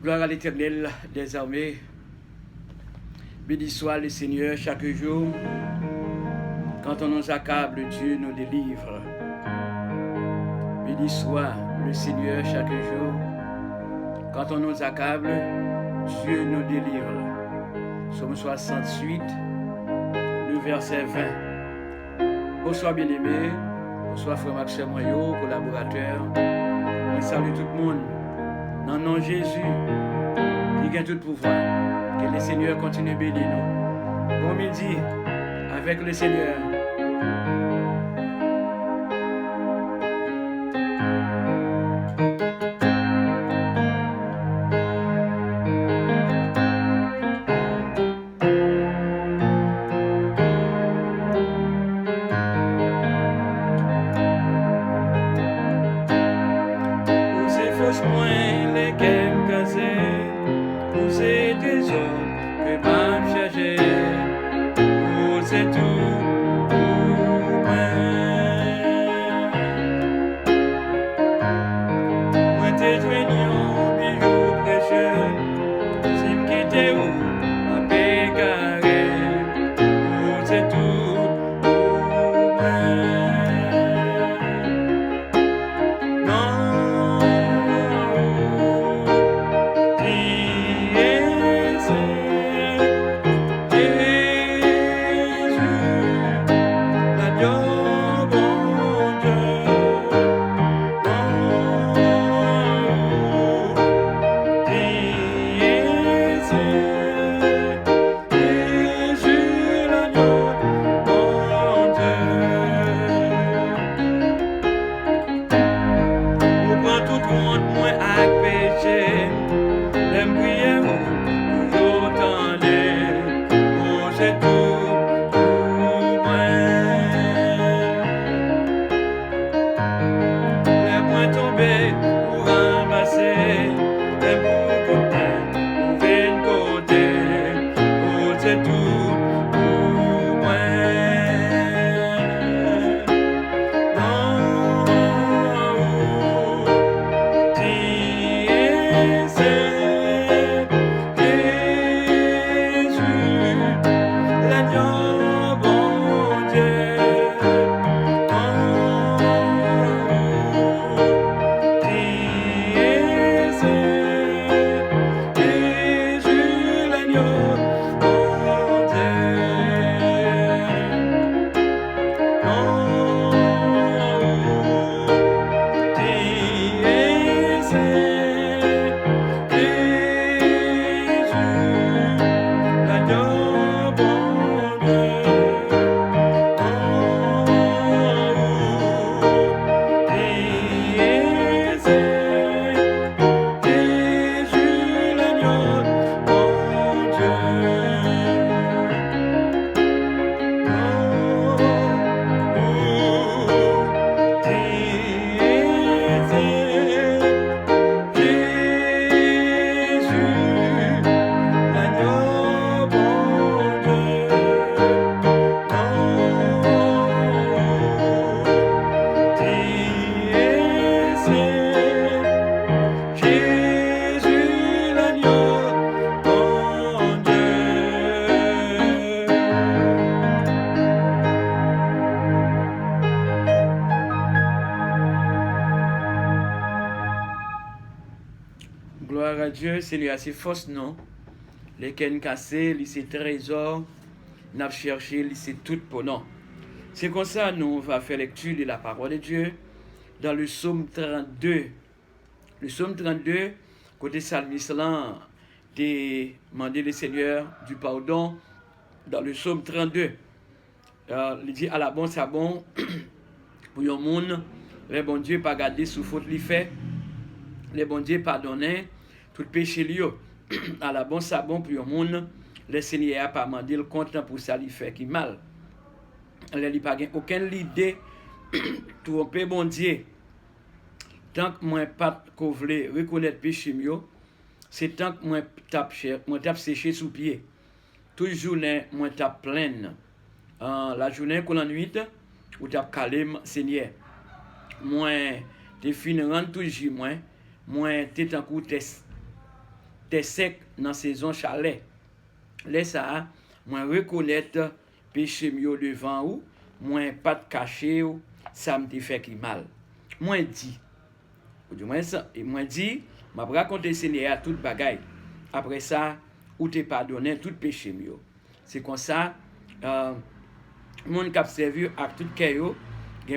Gloire à l'Éternel des armées. Béni soit le Seigneur chaque jour. Quand on nous accable, Dieu nous délivre. Béni soit le Seigneur chaque jour. Quand on nous accable, Dieu nous délivre. Psaume 68, le verset 20. Bonsoir bien-aimés. Bonsoir frère Maxime Moyo, collaborateur. On salue tout le monde. Dans le nom de Jésus, qui a tout pouvoir. Que le Seigneur continue de bénir nous. Bon midi avec le Seigneur. Seigneur a ses forces non, les ken cassés, ses trésors, n'a cherché, c'est tout pour nous. C'est comme ça nous va faire lecture de la parole de Dieu dans le psaume 32. Le psaume 32, côté psalmiste là, demandé le Seigneur du pardon dans le psaume 32. Il dit à la bonne c'est bon pour le monde, le bon Dieu pas garder sous faute lui fait, le bon Dieu pardonner tout péché lié à la bonne sabon pour le monde, le Seigneur a pas demandé le content pour ça lui fait qui mal. Il n'y a pas aucune idée tromper bon Dieu. Tant que moi pas voulais reconnaître péché mieux, c'est tant que moi tape séché sous pied. Toute journée moi tape pleine. La journée qu'on la nuit ou tape calme Seigneur. Moi te fin rendre toujours moi t'es en coup test. t'es sec dans saison chalet. Laisse ça, moi reconnaître péché mieux devant ou, moi pas de cacher ou, ça me fait qui mal. Moi dit, ou du moins ça, et moi dit, m'a raconter Seigneur toute bagaille. Après ça, ou t'es pardonné tout péché mieux. C'est comme ça, mon qui a servi à tout cœur,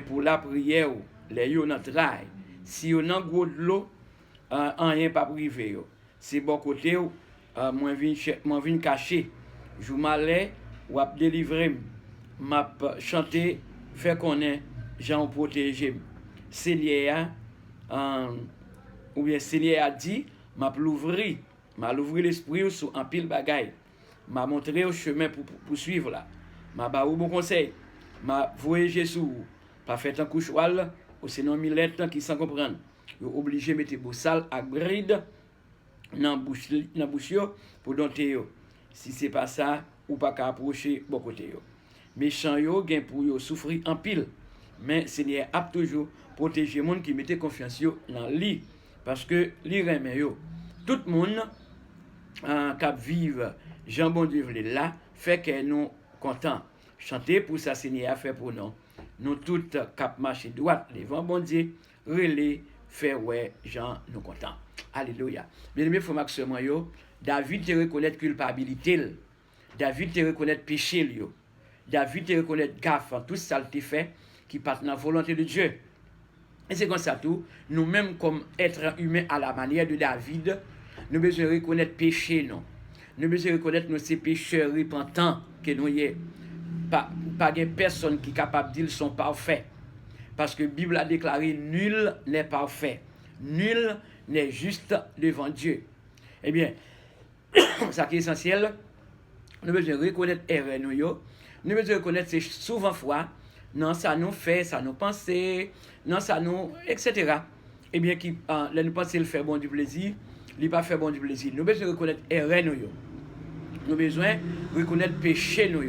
pour la prière, les yo dans travail. Si yo nan gros de l'eau, rien pas privé yo. C'est bon côté moi vinn cacher. Jou malais ou ap délivrer m'a chanter faire connaître Jean protéger. Seigneur ou bien Seigneur a dit m'a l'ouvrir l'esprit sur un pile bagaille. M'a montré au chemin pour suivre là. M'a ba ou bon conseil. M'a voyager sous pas fait un couchoir ou sinon millet qui sans comprendre. Yo obligé mettre boussal à bride dans bouche pour dompter yo. Si c'est pas ça ou pas qu'à approcher bon côté yo. Méchant yo gen pour yo souffrir en pile. Mais Seigneur a toujours protéger monde qui mettait confiance yo dans lui parce que li remet yo. Tout monde cap vivre Jean bon Dieu là fait que nous content. Chanter pour ça Seigneur a fait pour nous. Nous toutes cap marcher droite devant bon Dieu, relais faire ouais Jean nous content. Alléluia. Bien-aimé frère Maxime yo, David te reconnaître culpabilité. David te reconnaître péché yo. David te reconnaître gaffe tout ça te fait qui passe dans la volonté de Dieu. Et c'est comme ça tout, nous-mêmes comme êtres humains à la manière de David, nous besoin reconnaître péché non. Nous besoin reconnaître nos ces pécheurs repentants que nous y est. Pas de personne qui est capable de dire qu'ils sont parfaits. Parce que la Bible a déclaré nul n'est parfait. Nul n'est juste devant Dieu. Eh bien, ça qui est essentiel, nous devons reconnaître erreur nous. Nous devons reconnaître c'est souvent fois, non, ça nous fait, ça nous pense, non, ça nous, etc. Eh bien, qui, là, nous pensons le faire bon du plaisir, il pas faire bon du plaisir. Nous devons reconnaître erreur nous. Nous besoin reconnaître péché nous.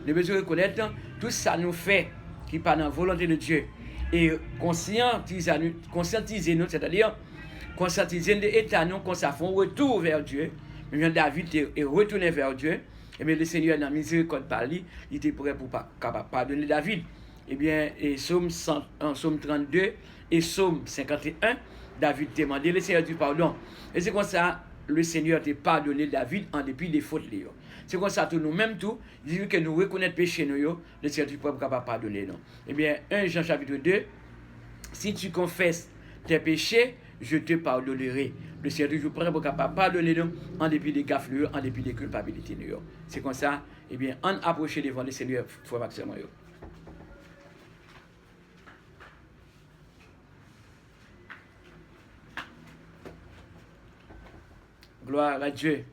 Nous besoin reconnaître tout ça nous fait qui pas dans la volonté de Dieu. Et conscientiser nous, c'est-à-dire conscientiser l'état nous, qu'on ça fait un retour vers Dieu. Mais David est retourné vers Dieu. Et bien le Seigneur dans la miséricorde par lui, il était prêt pour pardonner David. Eh bien, et Somme 32 et Somme 51, David demandait le Seigneur du pardon. Et c'est comme ça le Seigneur t'a pardonné David en dépit des fautes. C'est comme ça, tout nous-mêmes, tout, il dit que nous reconnaissons péché, nous, le Seigneur du peuple capable de pardonner. Non? Eh bien, 1 Jean chapitre 2, si tu confesses tes péchés, je te pardonnerai. Le Seigneur est toujours prêt pour capable de pardonner nous, en dépit des gaffes, en dépit des culpabilités. Nous. C'est comme ça, eh bien, on approche devant le Seigneur, frère Maxime. Gloire à Dieu.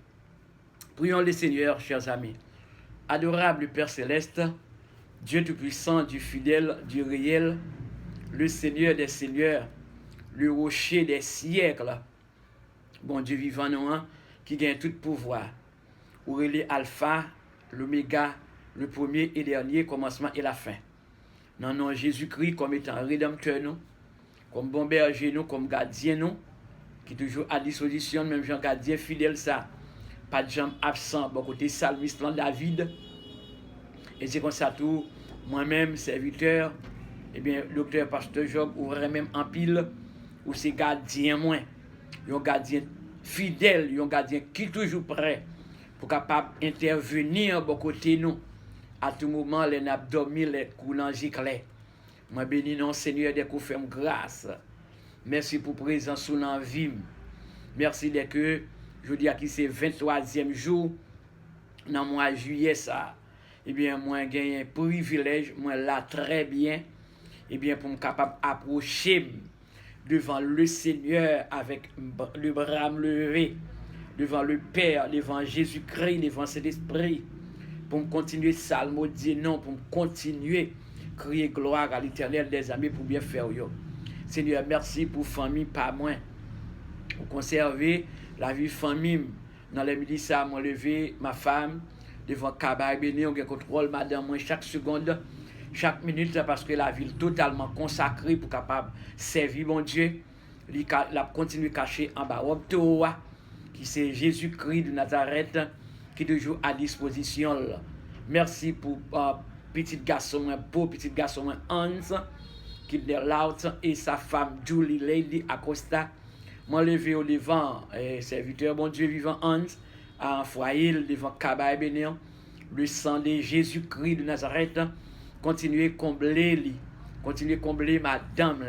Prions le Seigneur, chers amis. Adorable Père Céleste, Dieu Tout-Puissant, du fidèle, du réel, le Seigneur des Seigneurs, le rocher des siècles, bon Dieu vivant nous, qui gagne tout pouvoir. Où il est Alpha, l'Oméga, le premier et dernier, commencement et la fin. Dans nom Jésus-Christ comme étant rédempteur nous, comme bon berger nous, comme gardien nous, qui est toujours à disposition, même Jean gardien fidèle ça, pas de jambes absent, bon côté salmiste David. Et c'est comme ça tout, moi-même, serviteur, eh bien, docteur Pasteur Job, ou même en pile, ou c'est gardien moins, un gardien fidèle, un gardien qui est toujours prêt pour capable intervenir bon côté nous, à tout moment, les nappes dormi, les coulants giclés. Moi bénis non Seigneur de fait grâce. Merci pour présence sous la vie. Merci de que je dis à qui c'est 23e jour dans le mois de juillet ça. Eh bien moi j'ai un privilège, moi là très bien. Eh bien pour me capable approcher devant le Seigneur avec le bras levé, devant le Père, devant Jésus-Christ, devant cet esprit pour me continuer salmodier non, pour me continuer crier gloire à l'Éternel des amis pour bien faire yo. Seigneur, merci pour famille, pas moins. Pour conserver la vie famille. Dans les midi, ça m'a levé ma femme devant Kabaï Béni, on contrôle madame moi chaque seconde, chaque minute, parce que la ville totalement consacrée pour capable servir mon Dieu. Il a continué caché en bas. qui c'est Jésus-Christ de Nazareth, qui est toujours à disposition. Merci pour petit garçon, un beau petit garçon Hans, qui est là, et sa femme Julie Lady Acosta. Moi, levé au devant, serviteur, bon Dieu vivant Hans, en foyer, devant Kaba et Bénéon, le sang de Jésus-Christ de Nazareth, continuez à combler, continuez à combler madame.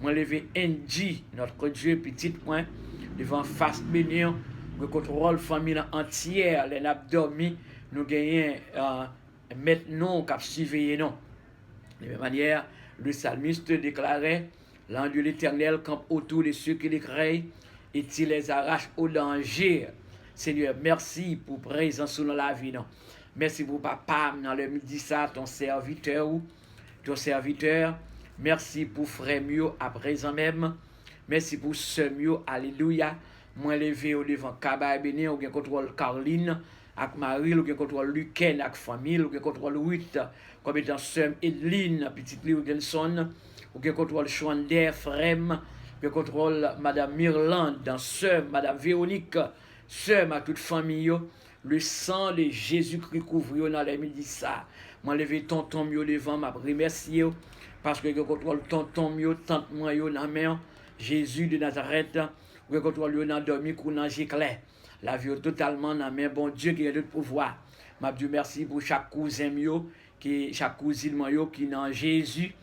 Moi, levé Angie, notre Dieu, petit point, devant face Bénéon, le contrôle famille entière, les n'a dormi, nous gagnons maintenant qu'à surveiller non. De la même manière, le psalmiste déclarait, l'ange de l'Éternel campe autour de ceux qui les craignent et il les arrache au danger. Seigneur, merci pour présence dans la vie. Non? Merci pour papa dans le midi ça, ton serviteur. Merci pour frère Mio à présent même. Merci pour sœur Mio, alléluia. Moi levé au devant Kaba et Béné, ou bien contrôle Caroline, avec Marie, ou bien contrôle Luquen, avec famille, ou bien contrôle Ruth, comme étant sœur Edeline, petite Lee Wilkinson, ou bien contrôle Chouander, Frem, ou bien contrôle Madame Mirland, sœur Madame Véronique, sœur ma toute famille, le sang de Jésus-Christ couvre dans les midi ça. Moi levé tonton Mio devant, m'a remercié, parce que je contrôle tonton Mio, tante moi yo dans mer, Jésus de Nazareth, ou quand on lui a dormi, qu'on a giclé. La vie totalement dans main, bon Dieu qui a de pouvoir. M'a dit merci pour chaque cousin mio, chaque cousine mio qui dans Jésus.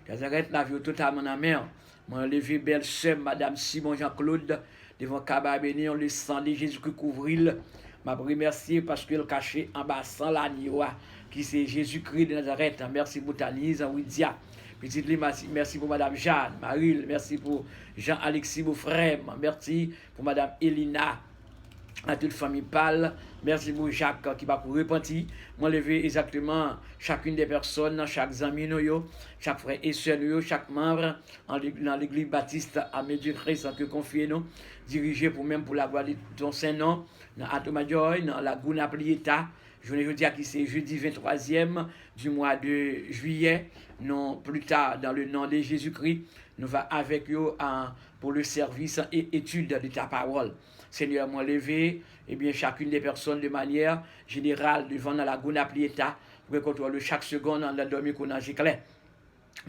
Nazareth, la vie totalement dans main. Moi, levé belle sœur, Madame Simon Jean-Claude, devant Kaba Béni, le sang de Jésus qui couvrit. M'a remercié parce qu'il caché en bas sans l'agneau, qui c'est Jésus-Christ de Nazareth. Merci pour Tanise, Widia. Petite Lee, merci pour Madame Jeanne, Marie, merci pour Jean-Alexis, mon frère, merci pour Madame Elina, à toute famille pâle, merci pour Jacques qui va pour repentir. Moi, lever exactement chacune des personnes, chaque ami, chaque frère et soeur, chaque membre dans l'église baptiste à Médieu-Christ que confier nous, dirigé pour même pour la gloire de ton Saint-Nom, dans Atomajoy, dans la Gouna Plieta. Je veux dire que c'est jeudi 23e du mois de juillet, non plus tard dans le nom de Jésus-Christ, nous va avec eux pour le service et étude de ta parole. Seigneur, moi levé, et bien chacune des personnes de manière générale devant la Gouna Plieta, pour que contrôle chaque seconde dans la dormir qu'on a giclé.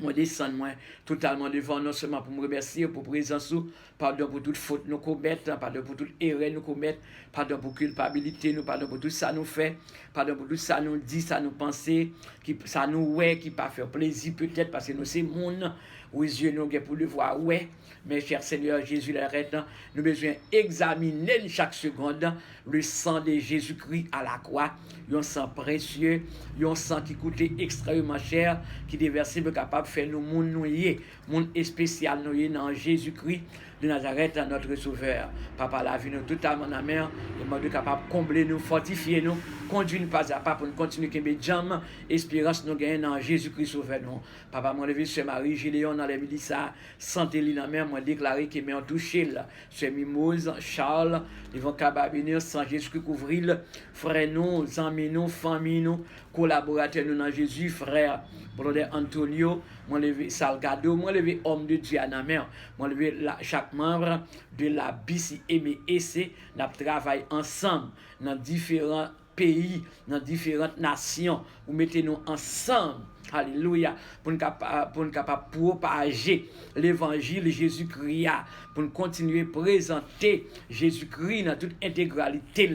Moi descends moi totalement devant non seulement pour me remercier pour présence, pardon pour toute faute nous commettre, pardon pour toute erreur nous commettre, pardon pour culpabilité nous, pardon pour tout ça nous fait, pardon pour tout ça nous dit, ça nous penser, qui ça nous ouais qui pas faire plaisir peut-être parce que nous c'est monde aux yeux nous pour le voir ouais. Mais cher Seigneur Jésus l'arrête, nous besoin examiner chaque seconde le sang de Jésus-Christ à la croix, un sang précieux, un sang qui coûtait extrêmement cher, qui déversé capable de faire nous monde noyer, monde spécial noyer dans Jésus-Christ de Nazareth, notre sauveur. Papa la vie nous totalement dans la mer, et moi de capable combler nous, fortifier nous, conduire nous pas à pas pour nous continuer que mes jambes, espérance nous gagner dans Jésus-Christ sauveur nous. Papa mon levé sur Marie Géléon dans les midi ça, santé li dans mer, moi déclaré que m'en touché là, sur Mimose, Charles, devant Cababinir sans Jésus-Christ couvrir, frère nous, amis nous, famille nous, collaborateurs nous dans Jésus, frère Brother Antonio, moi levé Salgado, moi levé homme de Dieu à la mer, moi levé chaque membre de la BCMEC, n'a travaillé ensemble dans différents pays, dans différentes nations, vous mettez-nous ensemble. Alléluia, pour nous capables propager l'évangile de Jésus-Christ, pour nous continuer à présenter Jésus-Christ dans toute intégralité.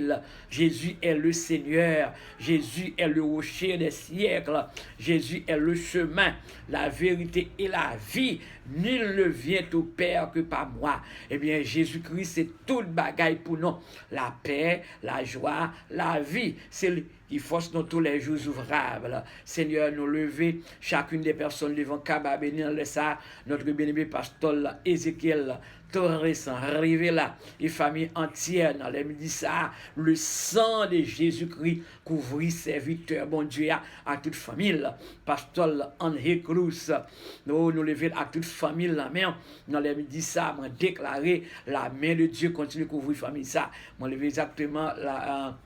Jésus est le Seigneur, Jésus est le rocher des siècles, Jésus est le chemin, la vérité et la vie. Nul ne vient au Père que par moi. Eh bien, Jésus-Christ, c'est toute bagaille pour nous. La paix, la joie, la vie. C'est il force nous tous les jours ouvrables. Seigneur, nous lever chacune des personnes devant Kaba bénir le ça, notre bien-aimé pasteur Ézéchiel Torres, arrivé là, et famille entière dans les midi ça, le sang de Jésus-Christ couvrit serviteur, bon Dieu, à toute famille. Pasteur André Cruz, nous lever à toute famille la main, dans les midi ça, moi déclarer la main de Dieu continue à couvrir famille ça. Moi lever exactement la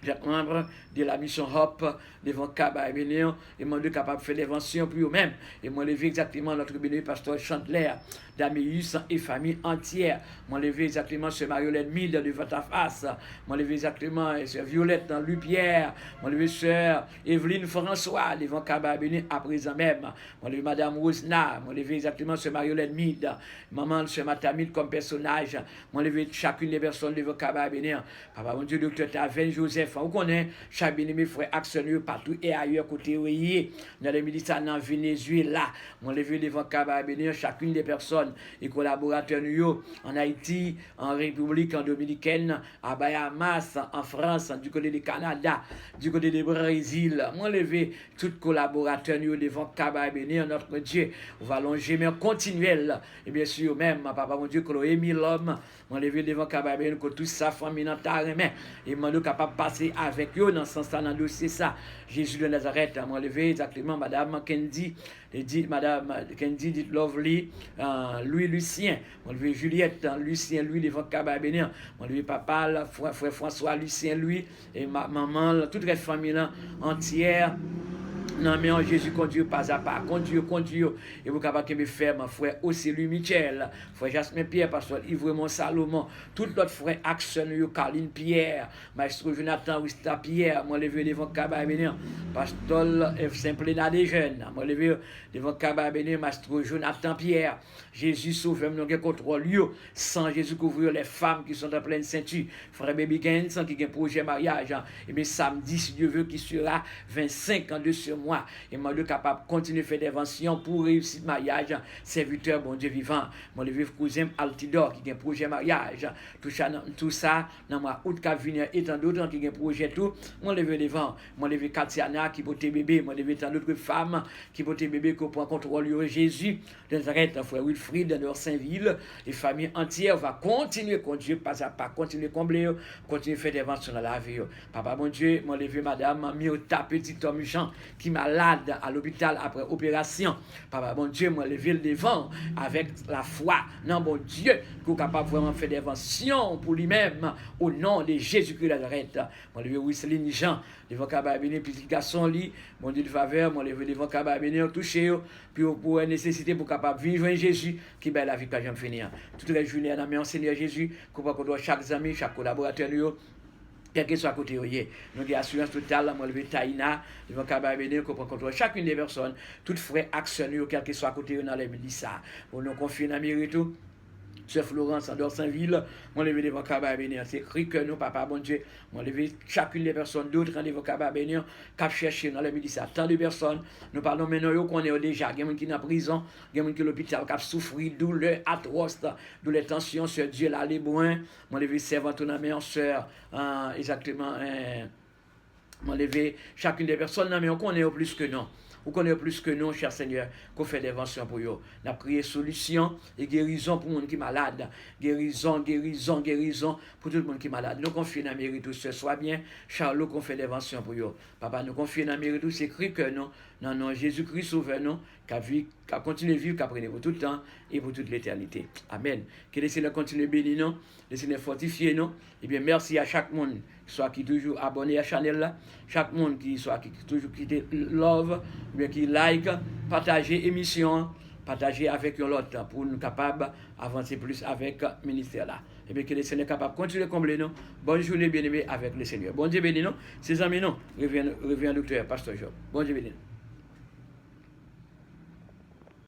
chaque membre de la mission Hop, devant Kaba et Bénéon, et moi de capable de faire l'invention pour eux-mêmes. Et moi lever exactement notre béni pasteur Chantler, d'Améus et famille entière. Moi lever exactement ce Mariolette Mide devant ta face. Moi lever exactement ce Violette dans Lupierre. Moi lever sœur Evelyne François devant Kaba et Bénéon à présent même. Moi lever madame Rosna. Moi lever exactement ce Mariolette Mide. Maman ce Matamide comme personnage. Moi lever chacune des personnes devant Kaba et Bénéon. Papa mon Dieu, docteur Taven Joseph. On connaît chaque béni mes frères actionnaires partout et ailleurs côté ouïe. Dans les militaires dans Venezuela. Moi lever devant Kaba et Bénéon chacune des personnes et collaborateurs nous en Haïti, en République en Dominicaine, à Bahamas, en France, du côté du Canada, du côté du Brésil. Moi lever tous collaborateurs nous devant Kaba et Bénéon, notre Dieu. On va allonger mais continuel et bien sûr même papa mon Dieu Chloé l'homme. Moi lever devant Kaba et Bénéon que tout ça famille dans ta main et moi nous capable passer avec eux dans ce sens dans le dossier ça. Jésus de Nazareth, moi lever exactement madame Kendi, dit madame Kendi dit Lovely, Louis Lucien, moi lever Juliette, Lucien Louis devant Kaba et Bénéon, moi lever papa, frère François Lucien Louis et maman, toute la famille là, entière. Non, mais en Jésus, conduit pas à pas, conduit, et vous capable de me faire, mon frère, aussi lui, Michel, frère Jasmin Pierre, pasteur Yves Salomon, tout l'autre frère Action, Caroline Pierre, maestro Jonathan Wista Pierre, moi levé devant Kaba et Bénéon, pasteur Saint-Plénat des jeunes, moi levé devant Kaba et Bénéon, maestro Jonathan Pierre, Jésus sauve, nous avons contrôle, sans Jésus couvrir les femmes qui sont en pleine ceinture, frère Baby Gaines, qui a un projet mariage, et bien samedi, si Dieu veut, qui sera 25 ans de ce mois. Et moi, je suis capable de continuer à faire des inventions pour réussir le mariage, serviteur, bon Dieu vivant. Moi, le vieux cousin Altidor qui a un projet mariage. Tout ça, dans ma août qui vient, et tant d'autres qui ont un projet tout. Moi, le vieux devant. Moi, le vieux Katiana qui porte bébé. Moi, le vieux tant d'autres femmes qui portent bébé qui prend contrôle de Jésus. De Nazareth, frère Wilfried, dans Saint-Ville. Les familles entières vont continuer à conduire pas à pas, continuer à combler, continuer à faire des inventions dans la vie. Papa, mon Dieu, moi, le vieux madame, Miota, petit homme Jean, qui malade à l'hôpital après opération. Papa, bon Dieu, moi, lever le devant avec la foi. Non, bon Dieu, qu'on est capable vraiment faire des inventions pour lui-même au nom de Jésus-Christ de Nazareth. Moi, lever Wisseline Jean, devant Kaba Béné, petit garçon, lui, mon Dieu de faveur, moi, lever devant Kaba Béné, touché, puis pour nécessité pour capable vivre en Jésus, qui est la vie que j'aime finir. Toutes les journées, on a mis en Seigneur Jésus, qu'on doit chaque ami, chaque collaborateur, quel que soit côté, nous avons assurance totale, moi, le Taïna, devant Kaba Béné, qu'on prend contrôle chacune des personnes, toutes frais actionnaires, quel que soit côté, dans les médicaments. Pour nous confier dans le tout. Sœur Florence, en Saint-Ville, moi levé devant Kaba Bénéon. C'est écrit que nous, papa, bon Dieu, moi levé chacune des personnes d'autres devant Kaba Bénéon, cap chercher dans les médicaments. Tant de personnes, nous parlons maintenant, qu'on est déjà, il y a des gens qui sont en prison, il y a des gens qui sont à l'hôpital, qui souffrent, douleur atroce, douleur tension, sur Dieu là, les boins, moi levé servant ton ami en sœur, exactement, moi levé chacune des personnes, mais on connaît plus que non. Vous connaissez plus que nous, cher Seigneur, qu'on fait des inventions pour eux. On a prié solution et guérison pour le monde qui est malade. Guérison pour tout le monde qui est malade. Nous confions dans la mairie tout ce soit bien. Charlot, qu'on fait des inventions pour eux. Papa, nous confions dans la mairie tout, c'est écrit que nous, non, Jésus-Christ sauve nous, qui a continué à vivre, qui a pris pour tout le temps et pour toute l'éternité. Amen. Que le Seigneur continue à bénir nous, le Seigneur fortifie nous. Et bien, merci à chaque monde soit qui toujours abonné à la chaîne là, chaque monde qui soit qui toujours qui love, bien qui like, partager émission, partager avec l'autre pour nous capables avancer plus avec le ministère là. Et bien que le Seigneur est capable de continuer à combler nous. Bonne journée bien-aimés avec le Seigneur. Bon Dieu béni nous. Ses amis nous. Reviens docteur, pasteur Job. Bon Dieu béni nous.